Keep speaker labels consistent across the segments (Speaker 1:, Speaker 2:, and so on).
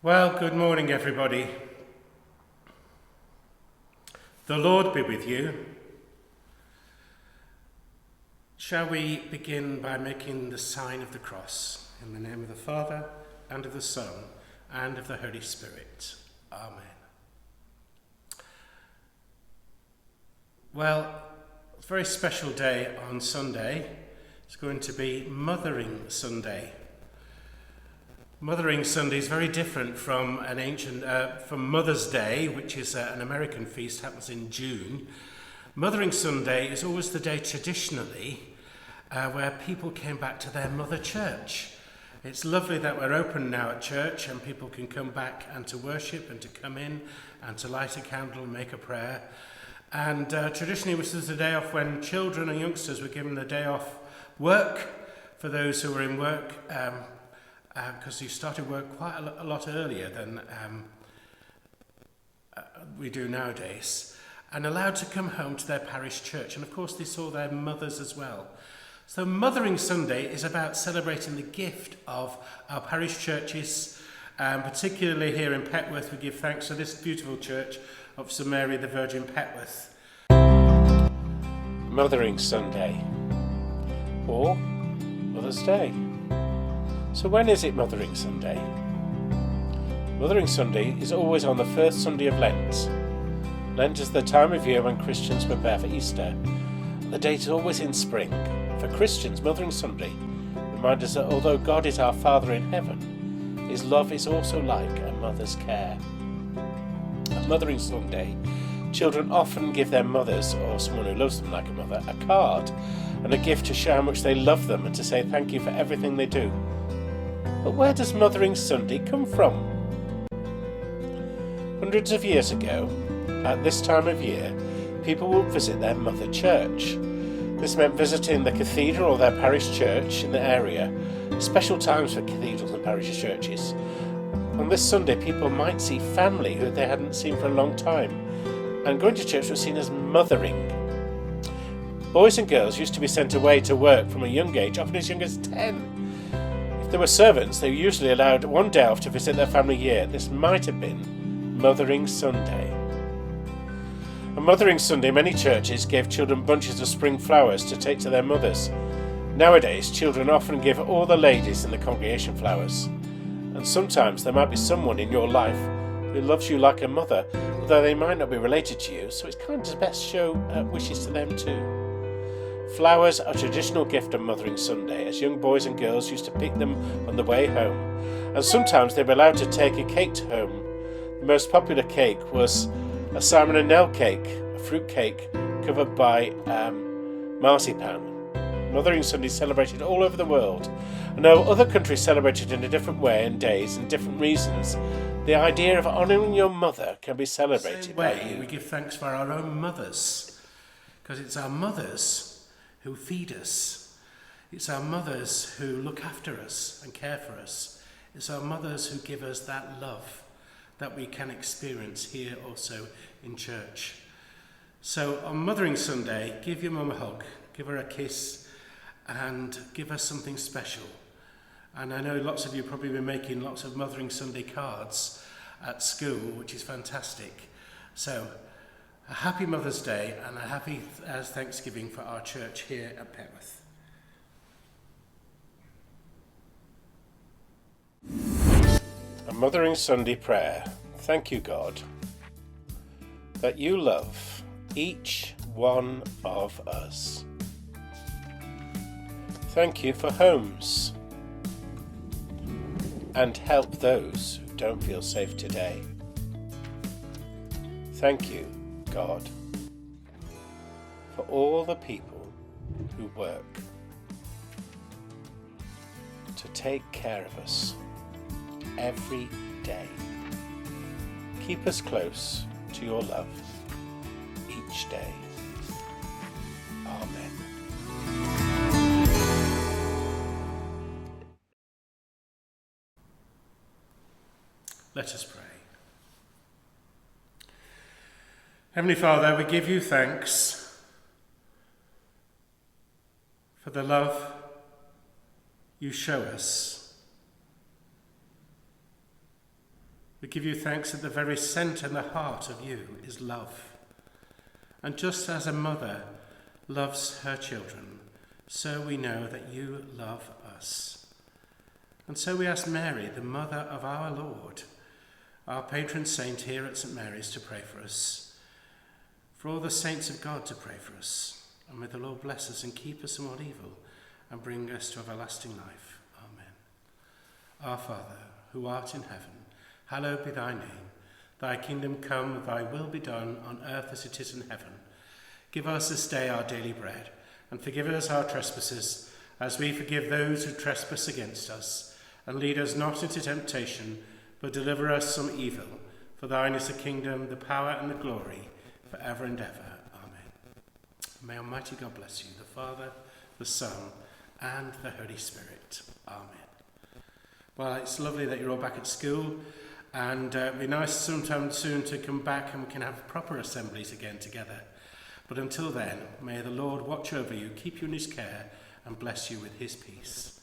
Speaker 1: Well, good morning, everybody. The Lord be with you. Shall we begin by making the sign of the cross in the name of the Father, and of the Son, and of the Holy Spirit. Amen. Well, it's a very special day on Sunday. It's going to be Mothering Sunday. Mothering Sunday is very different from from Mother's Day, which is an American feast, happens in June. Mothering Sunday is always the day traditionally where people came back to their mother church. It's lovely that we're open now at church and people can come back and to worship and to come in and to light a candle and make a prayer. And traditionally this was the day off when children and youngsters were given the day off work for those who were in work, because you started work quite a lot earlier than we do nowadays, and allowed to come home to their parish church. And of course they saw their mothers as well. So Mothering Sunday is about celebrating the gift of our parish churches, particularly here in Petworth. We give thanks to this beautiful church of St Mary the Virgin Petworth. Mothering Sunday, or Mother's Day. So when is it Mothering Sunday? Mothering Sunday is always on the first Sunday of Lent. Lent is the time of year when Christians prepare for Easter. The date is always in spring. For Christians, Mothering Sunday reminds us that although God is our Father in heaven, His love is also like a mother's care. At Mothering Sunday, children often give their mothers, or someone who loves them like a mother, a card and a gift to show how much they love them and to say thank you for everything they do. But where does Mothering Sunday come from? Hundreds of years ago, at this time of year, people would visit their mother church. This meant visiting the cathedral or their parish church in the area, special times for cathedrals and parish churches. On this Sunday, people might see family who they hadn't seen for a long time, and going to church was seen as mothering. Boys and girls used to be sent away to work from a young age, often as young as 10. If there were servants, they were usually allowed one day off to visit their family a year. This might have been Mothering Sunday. On Mothering Sunday, many churches gave children bunches of spring flowers to take to their mothers. Nowadays, children often give all the ladies in the congregation flowers. And sometimes there might be someone in your life who loves you like a mother, although they might not be related to you, so it's kind of best to show wishes to them too. Flowers are a traditional gift on Mothering Sunday, as young boys and girls used to pick them on the way home, and sometimes they were allowed to take a cake home. The most popular cake was a Simon and Nell cake, a fruit cake covered by marzipan. Mothering Sunday is celebrated all over the world. I know other countries celebrate it in a different way and days and different reasons. The idea of honouring your mother can be celebrated by you.
Speaker 2: We give thanks for our own mothers, because it's our mothers who feed us. It's our mothers who look after us and care for us. It's our mothers who give us that love that we can experience here also in church. So on Mothering Sunday, give your mum a hug, give her a kiss, and give her something special. And I know lots of you probably been making lots of Mothering Sunday cards at school, which is fantastic. So a happy Mother's Day and a happy Thanksgiving for our church here at Petworth.
Speaker 1: A Mothering Sunday prayer. Thank you, God, that you love each one of us. Thank you for homes, and help those who don't feel safe today. Thank you, God, for all the people who work to take care of us every day. Keep us close to your love each day. Amen.
Speaker 2: Let us pray. Heavenly Father, we give you thanks for the love you show us. We give you thanks that the very centre and the heart of you is love. And just as a mother loves her children, so we know that you love us. And so we ask Mary, the mother of our Lord, our patron saint here at St. Mary's, to pray for us, for all the saints of God to pray for us, and may the Lord bless us and keep us from all evil and bring us to everlasting life. Amen. Our Father, who art in heaven, hallowed be thy name. Thy kingdom come, thy will be done on earth as it is in heaven. Give us this day our daily bread, and forgive us our trespasses, as we forgive those who trespass against us. And lead us not into temptation, but deliver us from evil. For thine is the kingdom, the power, and the glory, for ever and ever. Amen. May Almighty God bless you, the Father, the Son, and the Holy Spirit. Amen. Well, it's lovely that you're all back at school, and it'll be nice sometime soon to come back and we can have proper assemblies again together. But until then, may the Lord watch over you, keep you in his care, and bless you with his peace.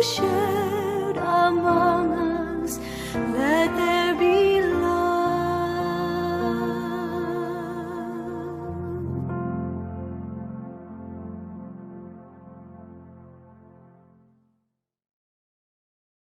Speaker 3: ocean.